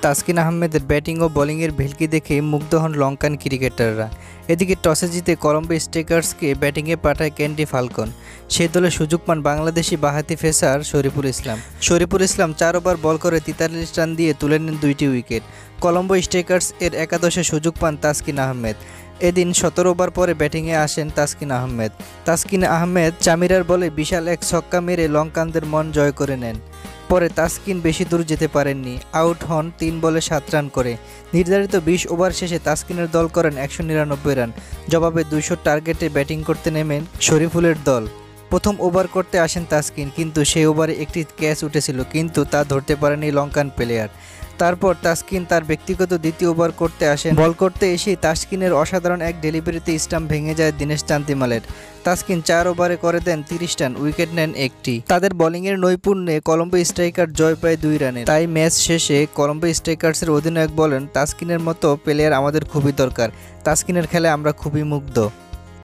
তাসকিন আহমেদের ব্যাটিং ও বোলিংয়ের ভেলকি দেখে মুগ্ধ হন লঙ্কান ক্রিকেটাররা। এদিকে টসে জিতে কলম্বো স্ট্রাইকার্সকে ব্যাটিংয়ে পাঠায় ক্যান্ডি ফাল্কন। সেই দলে সুযোগ পান বাংলাদেশি বাঁহাতি পেসার শরীফুল ইসলাম। শরীফুল ইসলাম ৪ ওভার বল করে ৪৩ রান দিয়ে তুলে নেন ২টি উইকেট। কলম্বো স্ট্রাইকার্স এর একাদশে সুযোগ পান তাসকিন আহমেদ। এদিন ১৭ ওভার পরে ব্যাটিংয়ে আসেন তাসকিন আহমেদ চামিরার বলে বিশাল এক ছক্কা মেরে লঙ্কানদের মন জয় করে নেন। পরে তাসকিন বেশি দূর যেতে পারেননি, আউট হন ৩ বলে ৭ রান করে। নির্ধারিত ২০ ওভার শেষে তাসকিনের দল করেন ১৯৯ রান। জবাবে ২০০ টার্গেটে ব্যাটিং করতে নেমেন শরীফুলের দল। প্রথম ওভার করতে আসেন তাসকিন, কিন্তু সেই ওভারে একটি ক্যাচ উঠেছিল, কিন্তু তা ধরতে পারেনি লঙ্কান প্লেয়ার। তারপর তাসকিন তার ব্যক্তিগত দ্বিতীয় ওভার করতে আসেন। বল করতে এসেই তাসকিনের অসাধারণ এক ডেলিভারিতে স্টাম্প ভেঙে যায় দীনেশ চান্দিমালের। তাসকিন ৪ ওভারে করে দেন ৩০ রান, উইকেট নেন একটি। তাদের বোলিংয়ের নৈপুণ্যে কলম্বো স্ট্রাইকার জয় পায় ২ রানে। তাই ম্যাচ শেষে কলম্বো স্ট্রাইকার্সের অধিনায়ক বলেন, তাসকিনের মতো প্লেয়ার আমাদের খুবই দরকার। তাসকিনের খেলায় আমরা খুবই মুগ্ধ।